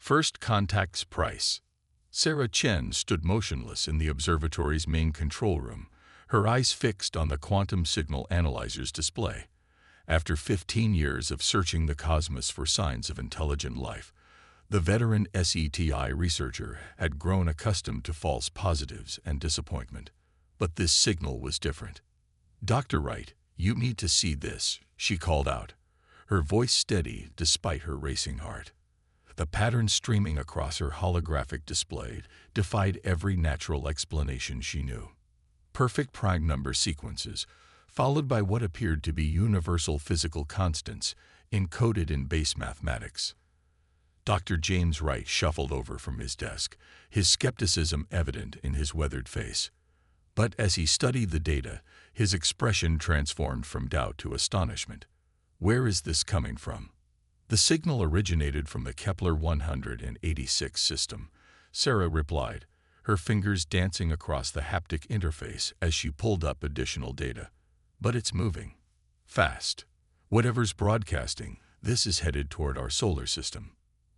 First contact's price. Sarah Chen stood motionless in the observatory's main control room, her eyes fixed on the quantum signal analyzer's display. After 15 years of searching the cosmos for signs of intelligent life, the veteran SETI researcher had grown accustomed to false positives and disappointment. But this signal was different. "Dr. Wright, you need to see this," she called out, her voice steady despite her racing heart. The pattern streaming across her holographic display defied every natural explanation she knew. Perfect prime number sequences, followed by what appeared to be universal physical constants encoded in base mathematics. Dr. James Wright shuffled over from his desk, his skepticism evident in his weathered face. But as he studied the data, his expression transformed from doubt to astonishment. "Where is this coming from?" "The signal originated from the Kepler 186 system," Sarah replied, her fingers dancing across the haptic interface as she pulled up additional data. "But it's moving. Fast. Whatever's broadcasting, this is headed toward our solar system."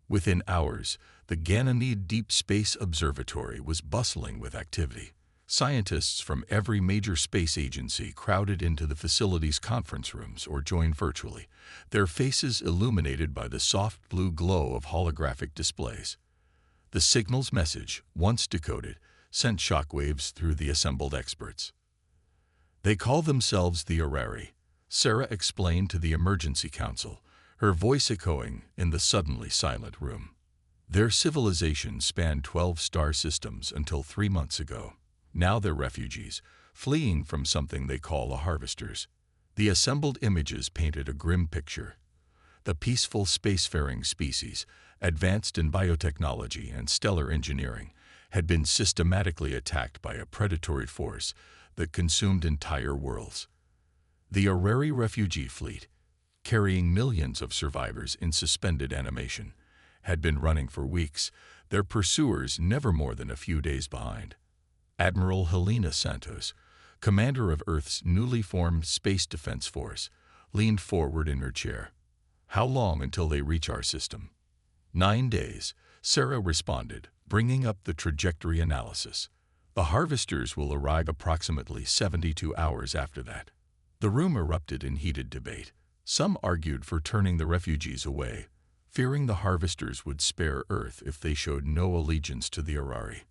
Within hours, the Ganymede Deep Space Observatory was bustling with activity. Scientists from every major space agency crowded into the facility's conference rooms or joined virtually, their faces illuminated by the soft blue glow of holographic displays. The signal's message, once decoded, sent shockwaves through the assembled experts. "They call themselves the Orari," Sarah explained to the emergency council, her voice echoing in the suddenly silent room. "Their civilization spanned 12 star systems until 3 months ago. Now they're refugees, fleeing from something they call the harvesters." The assembled images painted a grim picture. The peaceful spacefaring species, advanced in biotechnology and stellar engineering, had been systematically attacked by a predatory force that consumed entire worlds. The Orari refugee fleet, carrying millions of survivors in suspended animation, had been running for weeks, their pursuers never more than a few days behind. Admiral Helena Santos, commander of Earth's newly formed Space Defense Force, leaned forward in her chair. "How long until they reach our system?" 9 days, Sarah responded, bringing up the trajectory analysis. "The harvesters will arrive approximately 72 hours after that." The room erupted in heated debate. Some argued for turning the refugees away, fearing the harvesters would spare Earth if they showed no allegiance to the Orari.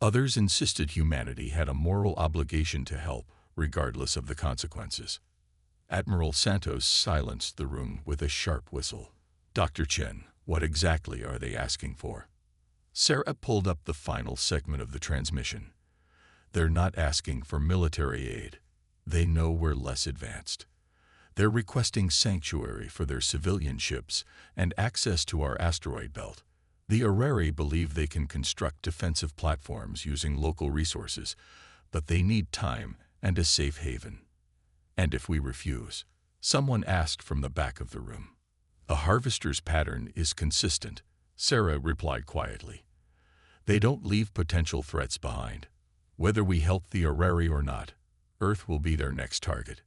Others insisted humanity had a moral obligation to help, regardless of the consequences. Admiral Santos silenced the room with a sharp whistle. "Dr. Chen, what exactly are they asking for?" Sarah pulled up the final segment of the transmission. "They're not asking for military aid. They know we're less advanced. They're requesting sanctuary for their civilian ships and access to our asteroid belt. The Orari believe they can construct defensive platforms using local resources, but they need time and a safe haven." "And if we refuse?" someone asked from the back of the room. "The harvester's pattern is consistent," Sarah replied quietly. "They don't leave potential threats behind. Whether we help the Orari or not, Earth will be their next target."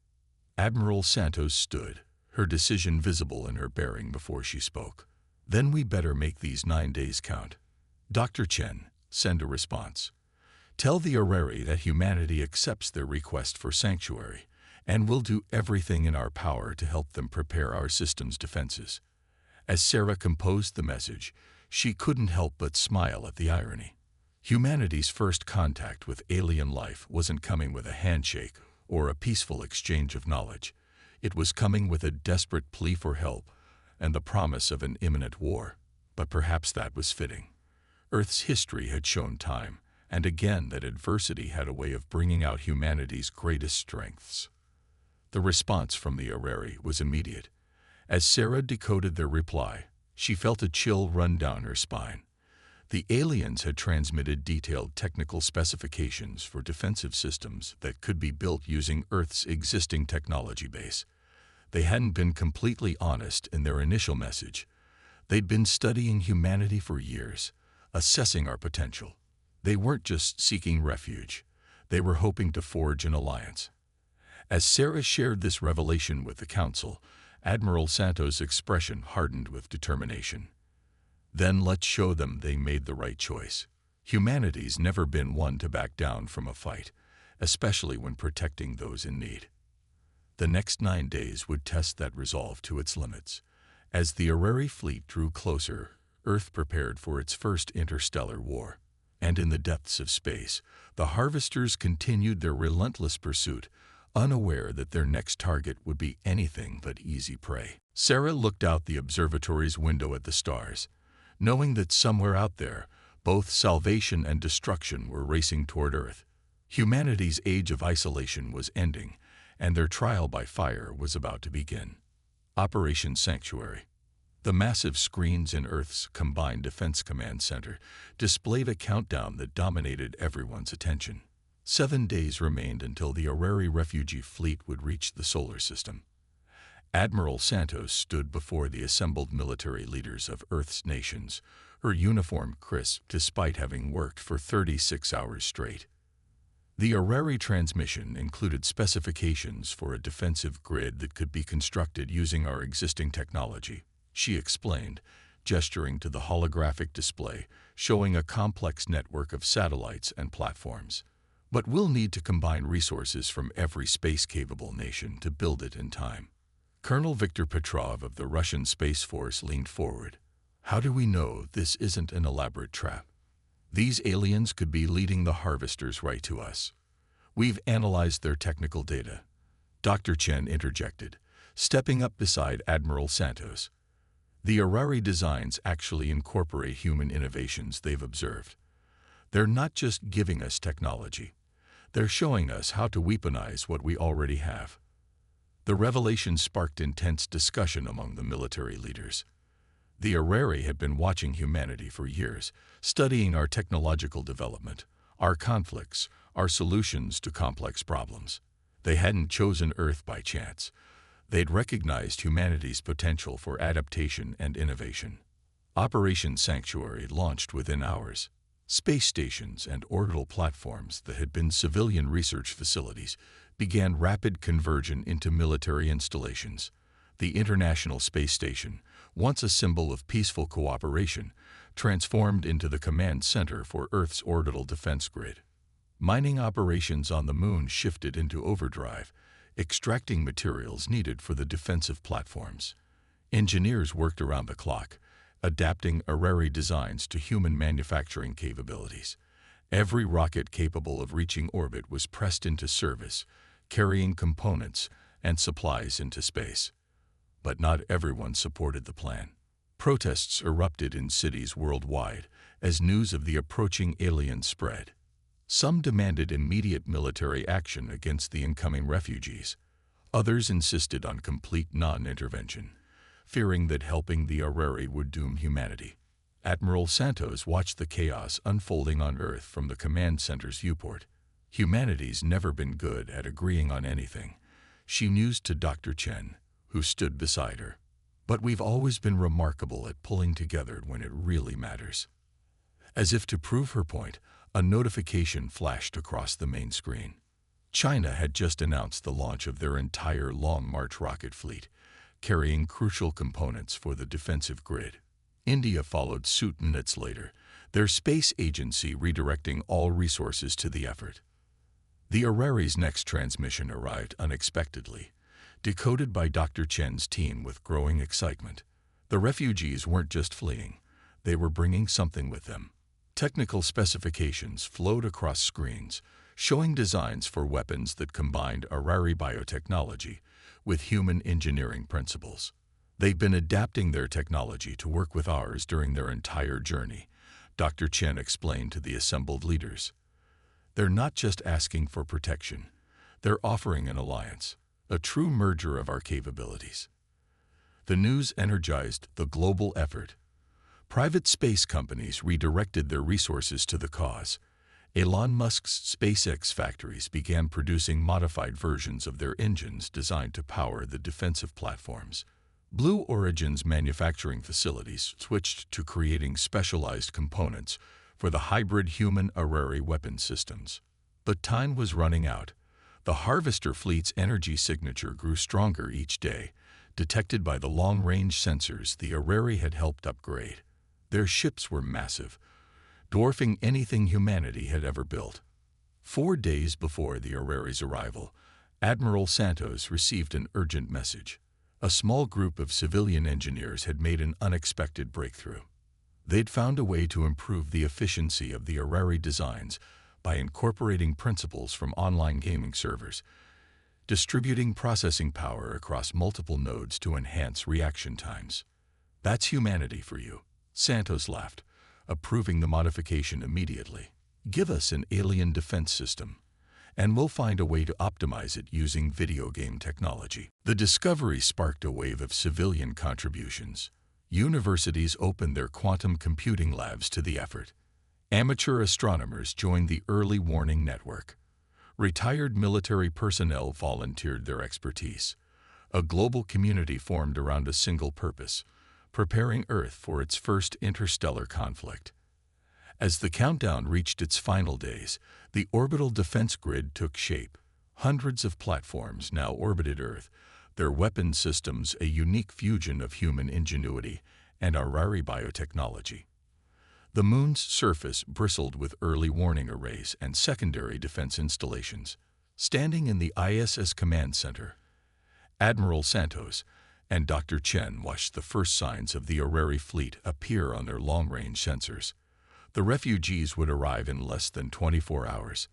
Admiral Santos stood, her decision visible in her bearing before she spoke. "Then we better make these 9 days count. Dr. Chen, send a response. Tell the Orari that humanity accepts their request for sanctuary, and we'll do everything in our power to help them prepare our system's defenses." As Sarah composed the message, she couldn't help but smile at the irony. Humanity's first contact with alien life wasn't coming with a handshake or a peaceful exchange of knowledge. It was coming with a desperate plea for help and the promise of an imminent war. But perhaps that was fitting. Earth's history had shown time and again that adversity had a way of bringing out humanity's greatest strengths. The response from the Orari was immediate. As Sarah decoded their reply, she felt a chill run down her spine. The aliens had transmitted detailed technical specifications for defensive systems that could be built using Earth's existing technology base. They hadn't been completely honest in their initial message. They'd been studying humanity for years, assessing our potential. They weren't just seeking refuge. They were hoping to forge an alliance. As Sarah shared this revelation with the council, Admiral Santos' expression hardened with determination. Then let's show them they made the right choice. Humanity's never been one to back down from a fight, especially when protecting those in need. The next 9 days would test that resolve to its limits. As the Orcs fleet drew closer, Earth prepared for its first interstellar war. And in the depths of space, the Harvesters continued their relentless pursuit, unaware that their next target would be anything but easy prey. Sarah looked out the observatory's window at the stars, knowing that somewhere out there, both salvation and destruction were racing toward Earth. Humanity's age of isolation was ending, and their trial by fire was about to begin. Operation Sanctuary. The massive screens in Earth's Combined Defense Command Center displayed a countdown that dominated everyone's attention. 7 days remained until the Orcs refugee fleet would reach the solar system. Admiral Santos stood before the assembled military leaders of Earth's nations, her uniform crisp despite having worked for 36 hours straight. The Orcs transmission included specifications for a defensive grid that could be constructed using our existing technology, she explained, gesturing to the holographic display, showing a complex network of satellites and platforms. But we'll need to combine resources from every space-capable nation to build it in time. Colonel Viktor Petrov of the Russian Space Force leaned forward. How do we know this isn't an elaborate trap? These aliens could be leading the Harvesters right to us. We've analyzed their technical data. Dr. Chen interjected, stepping up beside Admiral Santos. The Orcs designs actually incorporate human innovations they've observed. They're not just giving us technology. They're showing us how to weaponize what we already have. The revelation sparked intense discussion among the military leaders. The Orcs had been watching humanity for years, studying our technological development, our conflicts, our solutions to complex problems. They hadn't chosen Earth by chance. They'd recognized humanity's potential for adaptation and innovation. Operation Sanctuary launched within hours. Space stations and orbital platforms that had been civilian research facilities began rapid conversion into military installations. The International Space Station, once a symbol of peaceful cooperation, transformed into the command center for Earth's orbital defense grid. Mining operations on the Moon shifted into overdrive, extracting materials needed for the defensive platforms. Engineers worked around the clock, adapting Orcs designs to human manufacturing capabilities. Every rocket capable of reaching orbit was pressed into service, carrying components and supplies into space. But not everyone supported the plan. Protests erupted in cities worldwide as news of the approaching aliens spread. Some demanded immediate military action against the incoming refugees. Others insisted on complete non-intervention, fearing that helping the Orcs would doom humanity. Admiral Santos watched the chaos unfolding on Earth from the command center's viewport. Humanity's never been good at agreeing on anything, she mused to Dr. Chen, who stood beside her. But we've always been remarkable at pulling together when it really matters. As if to prove her point, a notification flashed across the main screen. China had just announced the launch of their entire Long March rocket fleet, carrying crucial components for the defensive grid. India followed suit minutes later, their space agency redirecting all resources to the effort. The Orcs' next transmission arrived unexpectedly, decoded by Dr. Chen's team with growing excitement. The refugees weren't just fleeing, they were bringing something with them. Technical specifications flowed across screens, showing designs for weapons that combined Orcs biotechnology with human engineering principles. They've been adapting their technology to work with ours during their entire journey, Dr. Chen explained to the assembled leaders. They're not just asking for protection, they're offering an alliance, a true merger of our capabilities. The news energized the global effort. Private space companies redirected their resources to the cause. Elon Musk's SpaceX factories began producing modified versions of their engines designed to power the defensive platforms. Blue Origin's manufacturing facilities switched to creating specialized components for the hybrid human-Orcs weapon systems. But time was running out. The Harvester fleet's energy signature grew stronger each day, detected by the long-range sensors the Orcs had helped upgrade. Their ships were massive, dwarfing anything humanity had ever built. 4 days before the Orcs' arrival, Admiral Santos received an urgent message. A small group of civilian engineers had made an unexpected breakthrough. They'd found a way to improve the efficiency of the Orcs' designs by incorporating principles from online gaming servers, distributing processing power across multiple nodes to enhance reaction times. That's humanity for you, Santos laughed, approving the modification immediately. Give us an alien defense system, and we'll find a way to optimize it using video game technology. The discovery sparked a wave of civilian contributions. Universities opened their quantum computing labs to the effort. Amateur astronomers joined the early warning network. Retired military personnel volunteered their expertise. A global community formed around a single purpose: preparing Earth for its first interstellar conflict. As the countdown reached its final days, the orbital defense grid took shape. Hundreds of platforms now orbited Earth, their weapon systems a unique fusion of human ingenuity and Orcs biotechnology. The moon's surface bristled with early warning arrays and secondary defense installations. Standing in the ISS command center, Admiral Santos and Dr. Chen watched the first signs of the Orcs fleet appear on their long-range sensors. The refugees would arrive in less than 24 hours.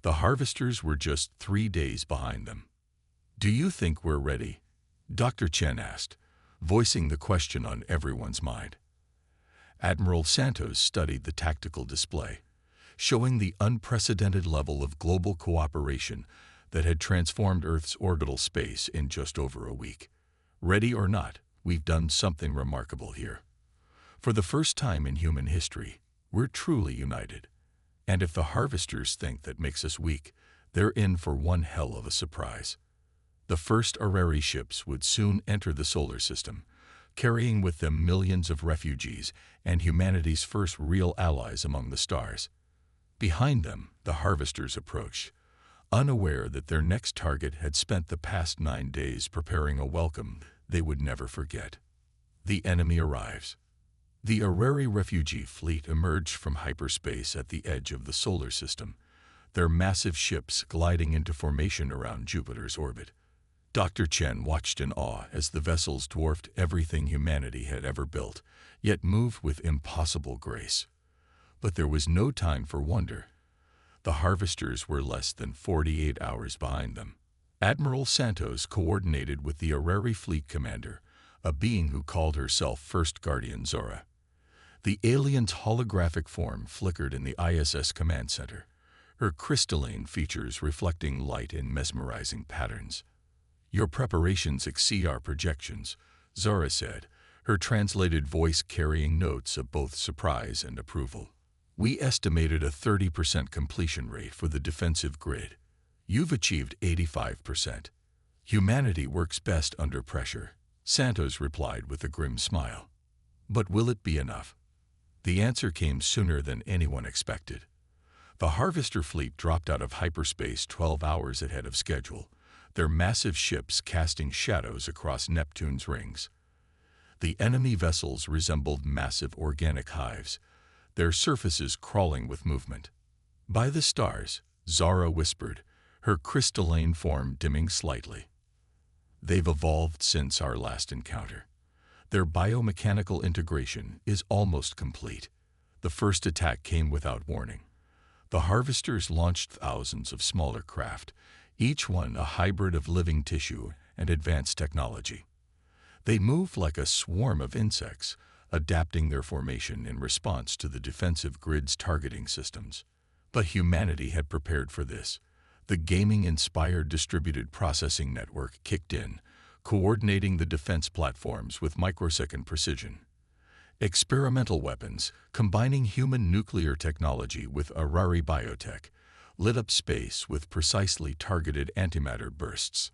The harvesters were just 3 days behind them. "Do you think we're ready?" Dr. Chen asked, voicing the question on everyone's mind. Admiral Santos studied the tactical display, showing the unprecedented level of global cooperation that had transformed Earth's orbital space in just over a week. "Ready or not, we've done something remarkable here. For the first time in human history, we're truly united. And if the harvesters think that makes us weak, they're in for one hell of a surprise." The first Orcs ships would soon enter the solar system, carrying with them millions of refugees and humanity's first real allies among the stars. Behind them, the harvesters approached, unaware that their next target had spent the past 9 days preparing a welcome they would never forget. The enemy arrives. The Orcs refugee fleet emerged from hyperspace at the edge of the solar system, their massive ships gliding into formation around Jupiter's orbit. Dr. Chen watched in awe as the vessels dwarfed everything humanity had ever built, yet moved with impossible grace. But there was no time for wonder. The harvesters were less than 48 hours behind them. Admiral Santos coordinated with the Orcs fleet commander, a being who called herself First Guardian Zora. The alien's holographic form flickered in the ISS command center, her crystalline features reflecting light in mesmerizing patterns. "Your preparations exceed our projections," Zora said, her translated voice carrying notes of both surprise and approval. "We estimated a 30% completion rate for the defensive grid. You've achieved 85%. Humanity works best under pressure," Santos replied with a grim smile. "But will it be enough?" The answer came sooner than anyone expected. The harvester fleet dropped out of hyperspace 12 hours ahead of schedule, their massive ships casting shadows across Neptune's rings. The enemy vessels resembled massive organic hives, their surfaces crawling with movement. "By the stars," Zara whispered, her crystalline form dimming slightly. "They've evolved since our last encounter. Their biomechanical integration is almost complete." The first attack came without warning. The harvesters launched thousands of smaller craft, each one a hybrid of living tissue and advanced technology. They moved like a swarm of insects, adapting their formation in response to the defensive grid's targeting systems. But humanity had prepared for this. The gaming-inspired distributed processing network kicked in, coordinating the defense platforms with microsecond precision. Experimental weapons, combining human nuclear technology with Orcs biotech, lit up space with precisely targeted antimatter bursts.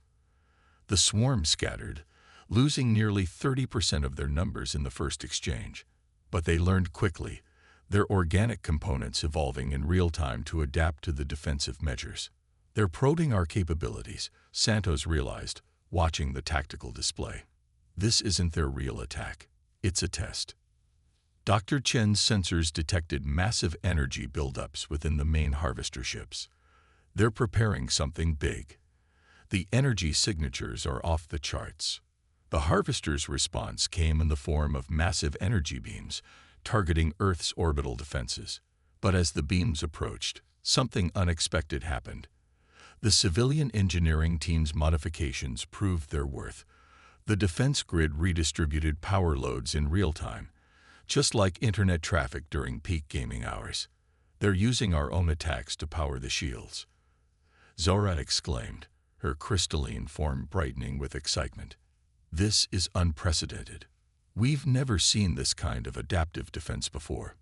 The swarm scattered, losing nearly 30% of their numbers in the first exchange. But they learned quickly, their organic components evolving in real time to adapt to the defensive measures. "They're probing our capabilities," Santos realized, watching the tactical display. "This isn't their real attack. It's a test." Dr. Chen's sensors detected massive energy buildups within the main harvester ships. They're preparing something big. The energy signatures are off the charts. The harvester's response came in the form of massive energy beams, targeting Earth's orbital defenses. But as the beams approached, something unexpected happened. The civilian engineering team's modifications proved their worth. The defense grid redistributed power loads in real time, just like internet traffic during peak gaming hours. They're using our own attacks to power the shields. Zora exclaimed, her crystalline form brightening with excitement. This is unprecedented. We've never seen this kind of adaptive defense before.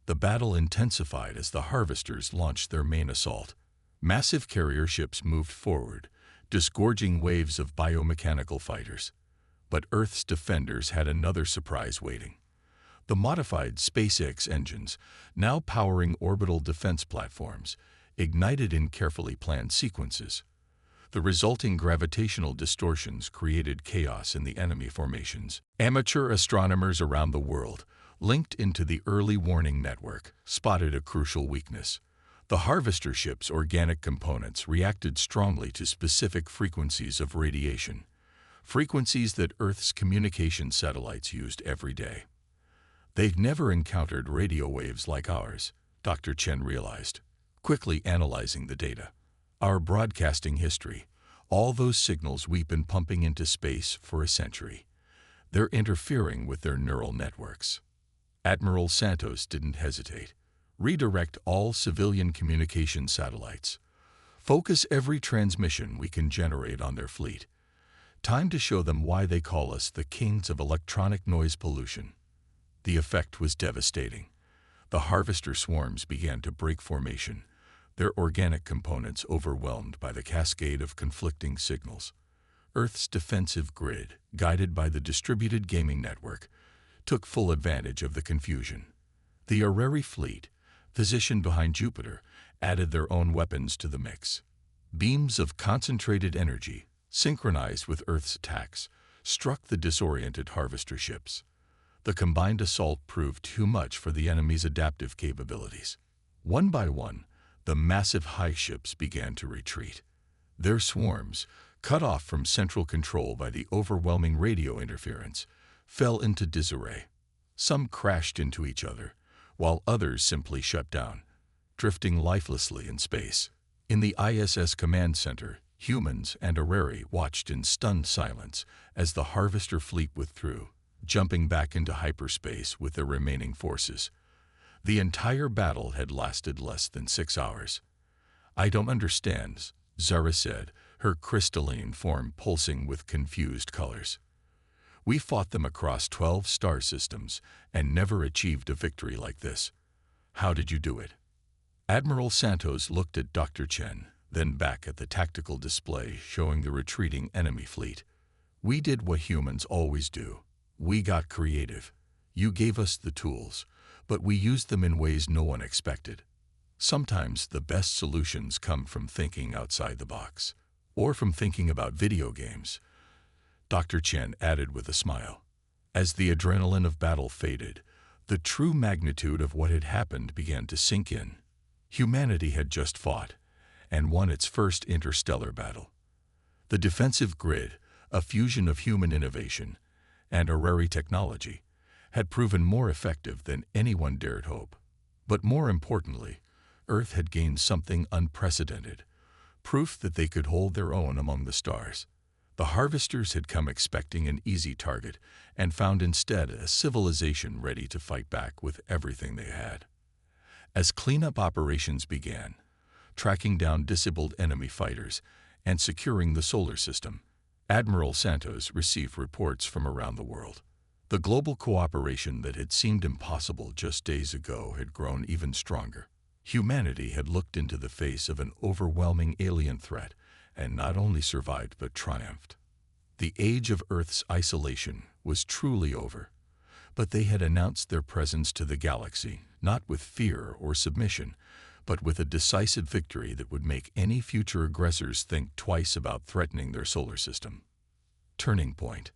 The battle intensified as the harvesters launched their main assault. Massive carrier ships moved forward, disgorging waves of biomechanical fighters. But Earth's defenders had another surprise waiting. The modified SpaceX engines, now powering orbital defense platforms, ignited in carefully planned sequences. The resulting gravitational distortions created chaos in the enemy formations. Amateur astronomers around the world, linked into the early warning network, spotted a crucial weakness. The harvester ship's organic components reacted strongly to specific frequencies of radiation, frequencies that Earth's communication satellites used every day. They'd never encountered radio waves like ours, Dr. Chen realized, quickly analyzing the data. Our broadcasting history, all those signals we've been pumping into space for a century. They're interfering with their neural networks. Admiral Santos didn't hesitate. Redirect all civilian communication satellites. Focus every transmission we can generate on their fleet. Time to show them why they call us the kings of electronic noise pollution. The effect was devastating. The harvester swarms began to break formation, their organic components overwhelmed by the cascade of conflicting signals. Earth's defensive grid, guided by the distributed gaming network, took full advantage of the confusion. The Orcs fleet, positioned behind Jupiter, added their own weapons to the mix. Beams of concentrated energy, synchronized with Earth's attacks, struck the disoriented harvester ships. The combined assault proved too much for the enemy's adaptive capabilities. One by one, the massive high ships began to retreat. Their swarms, cut off from central control by the overwhelming radio interference, fell into disarray. Some crashed into each other, while others simply shut down, drifting lifelessly in space. In the ISS command center, humans and Orcs watched in stunned silence as the harvester fleet withdrew, jumping back into hyperspace with their remaining forces. The entire battle had lasted less than 6 hours. I don't understand, Zara said, her crystalline form pulsing with confused colors. We fought them across 12 star systems and never achieved a victory like this. How did you do it? Admiral Santos looked at Dr. Chen, then back at the tactical display showing the retreating enemy fleet. We did what humans always do. We got creative. You gave us the tools, but we used them in ways no one expected. Sometimes the best solutions come from thinking outside the box, or from thinking about video games, Dr. Chen added with a smile. As the adrenaline of battle faded, the true magnitude of what had happened began to sink in. Humanity had just fought, and won its first interstellar battle. The defensive grid, a fusion of human innovation and Orcs technology, had proven more effective than anyone dared hope. But more importantly, Earth had gained something unprecedented, proof that they could hold their own among the stars. The harvesters had come expecting an easy target and found instead a civilization ready to fight back with everything they had. As cleanup operations began, tracking down disabled enemy fighters and securing the solar system, Admiral Santos received reports from around the world. The global cooperation that had seemed impossible just days ago had grown even stronger. Humanity had looked into the face of an overwhelming alien threat and not only survived but triumphed. The age of Earth's isolation was truly over, but they had announced their presence to the galaxy, not with fear or submission, but with a decisive victory that would make any future aggressors think twice about threatening their solar system. Turning point.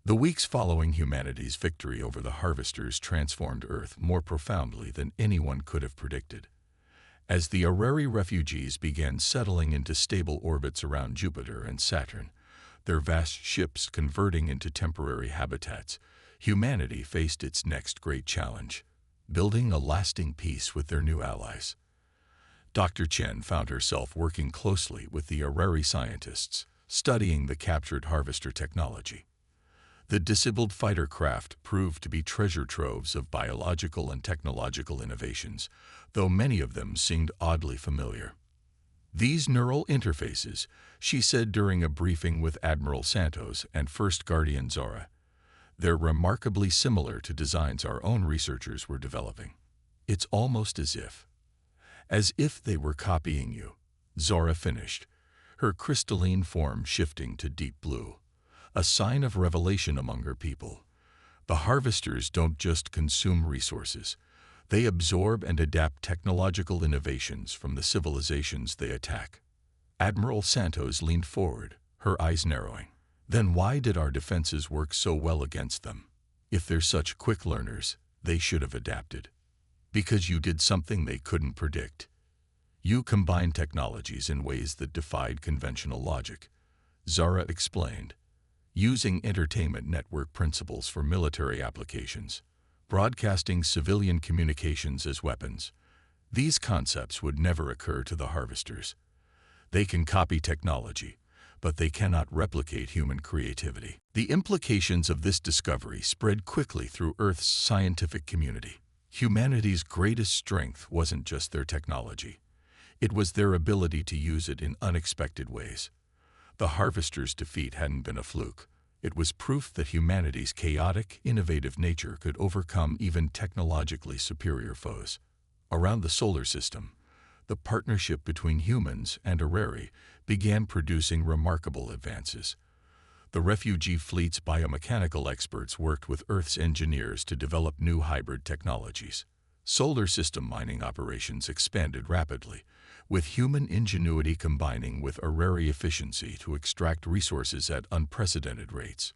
The weeks following humanity's victory over the harvesters transformed Earth more profoundly than anyone could have predicted. As the Orcs refugees began settling into stable orbits around Jupiter and Saturn, their vast ships converting into temporary habitats, humanity faced its next great challenge: building a lasting peace with their new allies. Dr. Chen found herself working closely with the Orcs scientists, studying the captured harvester technology. The disabled fighter craft proved to be treasure troves of biological and technological innovations, though many of them seemed oddly familiar. "These neural interfaces," she said during a briefing with Admiral Santos and First Guardian Zora, "they're remarkably similar to designs our own researchers were developing. It's almost as if they were copying you," Zora finished, her crystalline form shifting to deep blue, a sign of revelation among her people. The harvesters don't just consume resources. They absorb and adapt technological innovations from the civilizations they attack. Admiral Santos leaned forward, her eyes narrowing. "Then why did our defenses work so well against them? If they're such quick learners, they should have adapted. Because you did something they couldn't predict. You combined technologies in ways that defied conventional logic," Zara explained, "using entertainment network principles for military applications, broadcasting civilian communications as weapons. These concepts would never occur to the harvesters. They can copy technology, but they cannot replicate human creativity." The implications of this discovery spread quickly through Earth's scientific community. Humanity's greatest strength wasn't just their technology. It was their ability to use it in unexpected ways. The harvesters' defeat hadn't been a fluke. It was proof that humanity's chaotic, innovative nature could overcome even technologically superior foes. Around the solar system, the partnership between humans and Orcs began producing remarkable advances. The refugee fleet's biomechanical experts worked with Earth's engineers to develop new hybrid technologies. Solar system mining operations expanded rapidly, with human ingenuity combining with Orcs efficiency to extract resources at unprecedented rates.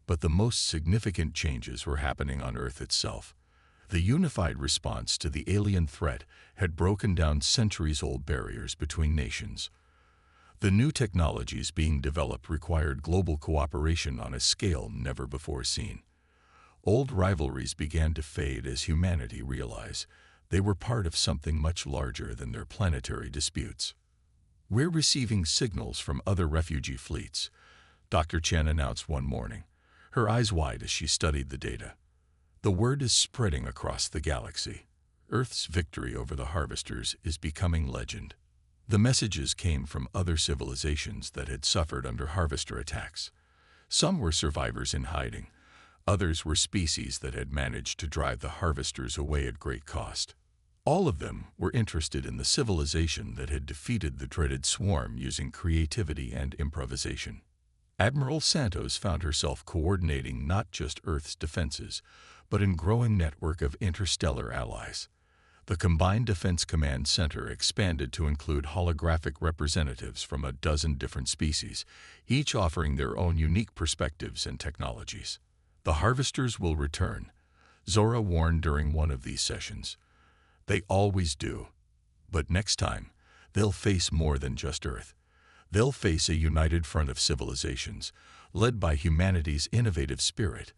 But the most significant changes were happening on Earth itself. The unified response to the alien threat had broken down centuries-old barriers between nations. The new technologies being developed required global cooperation on a scale never before seen. Old rivalries began to fade as humanity realized they were part of something much larger than their planetary disputes. "We're receiving signals from other refugee fleets," Dr. Chen announced one morning, her eyes wide as she studied the data. "The word is spreading across the galaxy. Earth's victory over the harvesters is becoming legend." The messages came from other civilizations that had suffered under harvester attacks. Some were survivors in hiding. Others were species that had managed to drive the harvesters away at great cost. All of them were interested in the civilization that had defeated the dreaded swarm using creativity and improvisation. Admiral Santos found herself coordinating not just Earth's defenses, but a growing network of interstellar allies. The Combined Defense Command Center expanded to include holographic representatives from a dozen different species, each offering their own unique perspectives and technologies. "The harvesters will return," Zora warned during one of these sessions. "They always do. But next time, they'll face more than just Earth. They'll face a united front of civilizations, led by humanity's innovative spirit."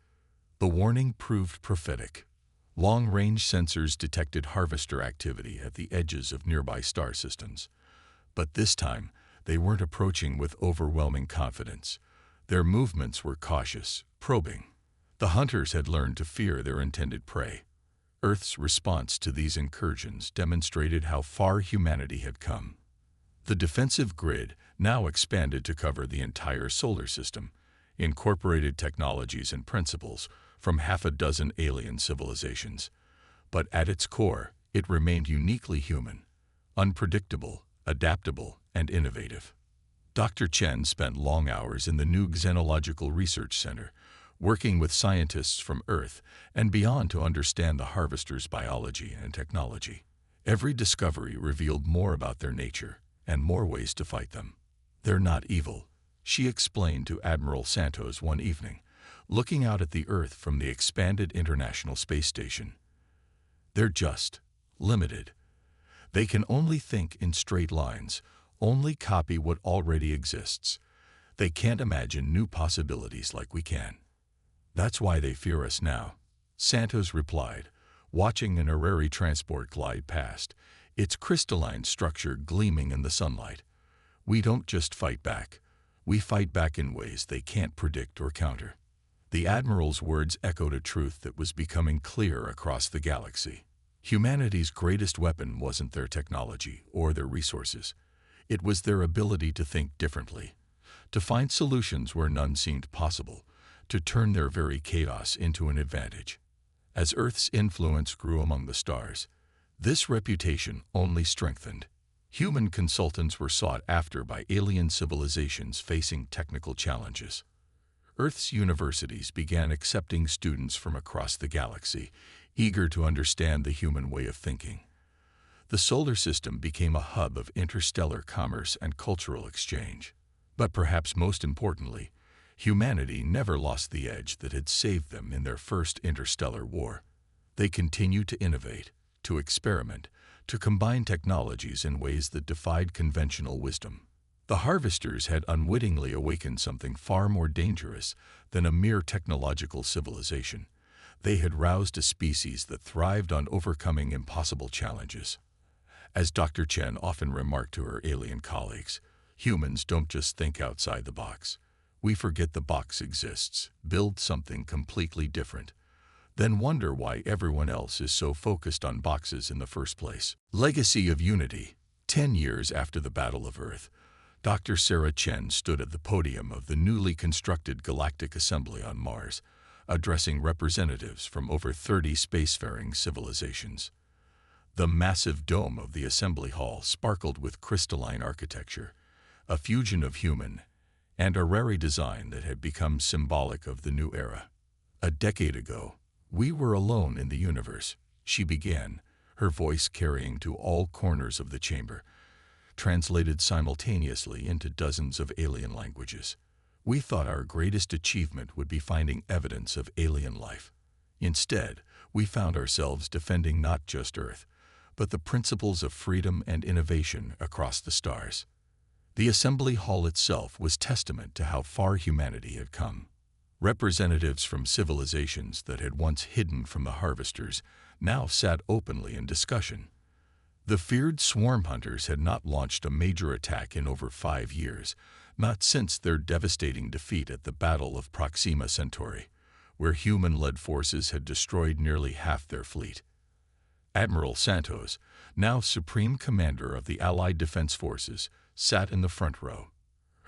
The warning proved prophetic. Long-range sensors detected harvester activity at the edges of nearby star systems. But this time, they weren't approaching with overwhelming confidence. Their movements were cautious, probing. The hunters had learned to fear their intended prey. Earth's response to these incursions demonstrated how far humanity had come. The defensive grid now expanded to cover the entire solar system, incorporated technologies and principles from half a dozen alien civilizations. But at its core, it remained uniquely human, unpredictable, adaptable, and innovative. Dr. Chen spent long hours in the new Xenological Research Center, working with scientists from Earth and beyond to understand the harvesters' biology and technology. Every discovery revealed more about their nature and more ways to fight them. "They're not evil," she explained to Admiral Santos one evening, looking out at the Earth from the expanded International Space Station. They're just limited. They can only think in straight lines, only copy what already exists. They can't imagine new possibilities like we can. That's why they fear us now, Santos replied, watching an Orrery transport glide past, its crystalline structure gleaming in the sunlight. We don't just fight back. We fight back in ways they can't predict or counter. The Admiral's words echoed a truth that was becoming clear across the galaxy. Humanity's greatest weapon wasn't their technology or their resources. It was their ability to think differently, to find solutions where none seemed possible, to turn their very chaos into an advantage. As Earth's influence grew among the stars, this reputation only strengthened. Human consultants were sought after by alien civilizations facing technical challenges. Earth's universities began accepting students from across the galaxy, eager to understand the human way of thinking. The solar system became a hub of interstellar commerce and cultural exchange. But perhaps most importantly, humanity never lost the edge that had saved them in their first interstellar war. They continued to innovate, to experiment, to combine technologies in ways that defied conventional wisdom. The Harvesters had unwittingly awakened something far more dangerous than a mere technological civilization. They had roused a species that thrived on overcoming impossible challenges. As Dr. Chen often remarked to her alien colleagues, humans don't just think outside the box. We forget the box exists, build something completely different, then wonder why everyone else is so focused on boxes in the first place. Legacy of Unity. 10 years after the Battle of Earth, Dr. Sarah Chen stood at the podium of the newly constructed Galactic Assembly on Mars, addressing representatives from over 30 spacefaring civilizations. The massive dome of the assembly hall sparkled with crystalline architecture, a fusion of human and Orrery design that had become symbolic of the new era. A decade ago, we were alone in the universe, she began, her voice carrying to all corners of the chamber, translated simultaneously into dozens of alien languages. We thought our greatest achievement would be finding evidence of alien life. Instead, we found ourselves defending not just Earth, but the principles of freedom and innovation across the stars. The assembly hall itself was testament to how far humanity had come. Representatives from civilizations that had once hidden from the Harvesters now sat openly in discussion. The feared swarm hunters had not launched a major attack in over 5 years, not since their devastating defeat at the Battle of Proxima Centauri, where human-led forces had destroyed nearly half their fleet. Admiral Santos, now Supreme Commander of the Allied Defense Forces, sat in the front row.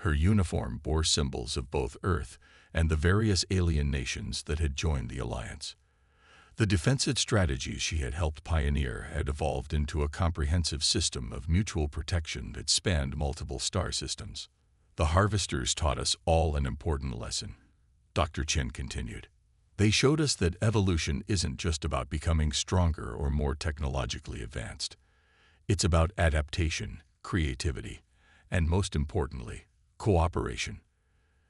Her uniform bore symbols of both Earth and the various alien nations that had joined the alliance. The defensive strategies she had helped pioneer had evolved into a comprehensive system of mutual protection that spanned multiple star systems. The Harvesters taught us all an important lesson, Dr. Chen continued. They showed us that evolution isn't just about becoming stronger or more technologically advanced. It's about adaptation, creativity, and most importantly, cooperation.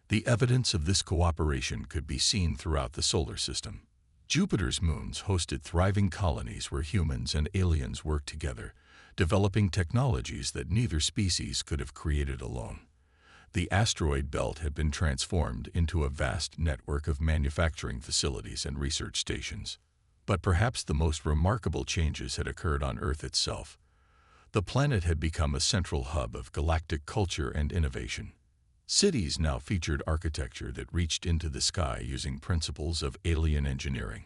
The evidence of this cooperation could be seen throughout the solar system. Jupiter's moons hosted thriving colonies where humans and aliens worked together, developing technologies that neither species could have created alone. The asteroid belt had been transformed into a vast network of manufacturing facilities and research stations. But perhaps the most remarkable changes had occurred on Earth itself. The planet had become a central hub of galactic culture and innovation. Cities now featured architecture that reached into the sky using principles of alien engineering,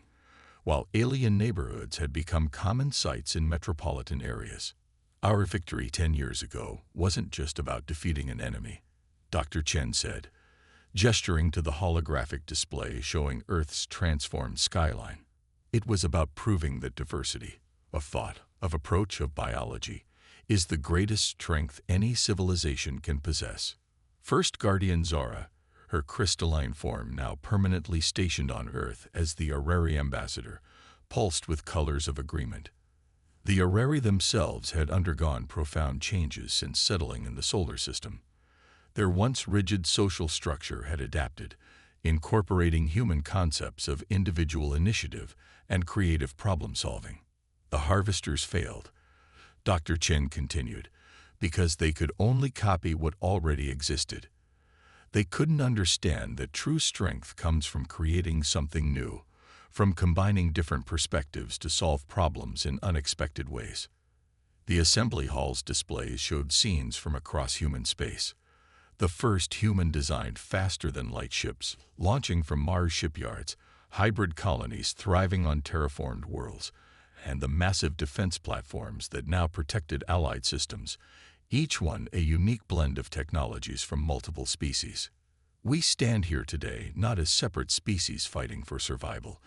while alien neighborhoods had become common sights in metropolitan areas. Our victory 10 years ago wasn't just about defeating an enemy, Dr. Chen said, gesturing to the holographic display showing Earth's transformed skyline. It was about proving that diversity, of thought, of approach, of biology, is the greatest strength any civilization can possess. First Guardian Zara, her crystalline form now permanently stationed on Earth as the Orrery ambassador, pulsed with colors of agreement. The Orrery themselves had undergone profound changes since settling in the solar system. Their once rigid social structure had adapted, incorporating human concepts of individual initiative and creative problem-solving. The harvesters failed, Dr. Chen continued, because they could only copy what already existed. They couldn't understand that true strength comes from creating something new, from combining different perspectives to solve problems in unexpected ways. The assembly hall's displays showed scenes from across human space. The first human-designed faster-than-light ships launching from Mars shipyards, hybrid colonies thriving on terraformed worlds, and the massive defense platforms that now protected Allied systems, each one a unique blend of technologies from multiple species. We stand here today not as separate species fighting for survival,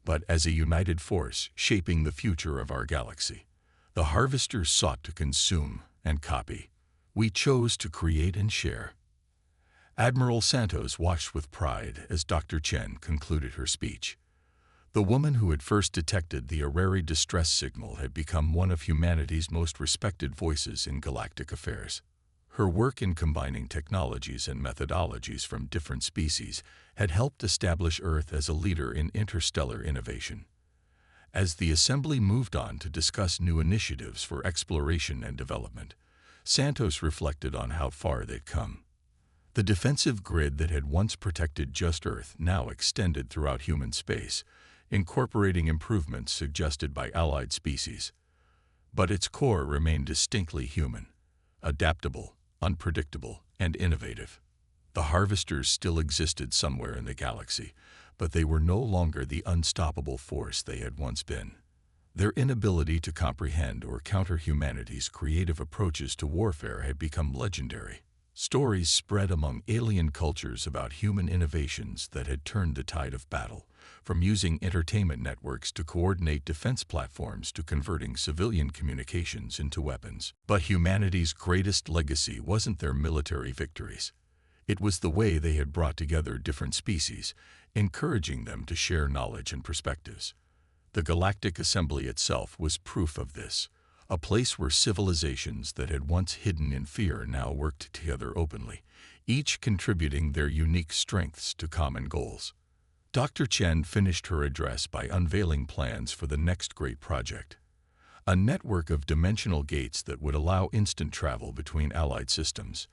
but as a united force shaping the future of our galaxy. The harvesters sought to consume and copy. We chose to create and share. Admiral Santos watched with pride as Dr. Chen concluded her speech. The woman who had first detected the Arari distress signal had become one of humanity's most respected voices in galactic affairs. Her work in combining technologies and methodologies from different species had helped establish Earth as a leader in interstellar innovation. As the assembly moved on to discuss new initiatives for exploration and development, Santos reflected on how far they'd come. The defensive grid that had once protected just Earth now extended throughout human space, incorporating improvements suggested by allied species. But its core remained distinctly human, adaptable, unpredictable, and innovative. The harvesters still existed somewhere in the galaxy, but they were no longer the unstoppable force they had once been. Their inability to comprehend or counter humanity's creative approaches to warfare had become legendary. Stories spread among alien cultures about human innovations that had turned the tide of battle, from using entertainment networks to coordinate defense platforms to converting civilian communications into weapons. But humanity's greatest legacy wasn't their military victories. It was the way they had brought together different species, encouraging them to share knowledge and perspectives. The Galactic Assembly itself was proof of this, a place where civilizations that had once hidden in fear now worked together openly, each contributing their unique strengths to common goals. Dr. Chen finished her address by unveiling plans for the next great project, a network of dimensional gates that would allow instant travel between allied systems.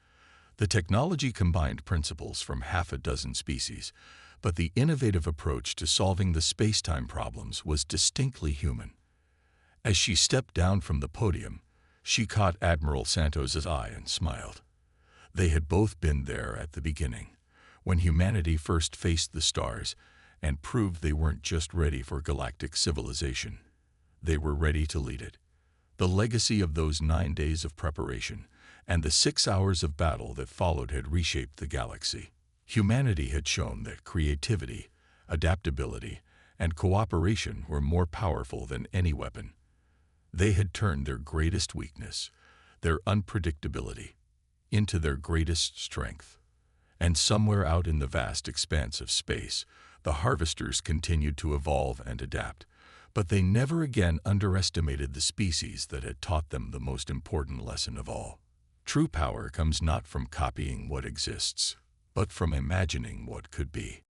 The technology combined principles from half a dozen species, but the innovative approach to solving the space-time problems was distinctly human. As she stepped down from the podium, she caught Admiral Santos's eye and smiled. They had both been there at the beginning, when humanity first faced the stars and proved they weren't just ready for galactic civilization. They were ready to lead it. The legacy of those 9 days of preparation and the 6 hours of battle that followed had reshaped the galaxy. Humanity had shown that creativity, adaptability, and cooperation were more powerful than any weapon. They had turned their greatest weakness, their unpredictability, into their greatest strength. And somewhere out in the vast expanse of space, the harvesters continued to evolve and adapt, but they never again underestimated the species that had taught them the most important lesson of all. True power comes not from copying what exists, but from imagining what could be.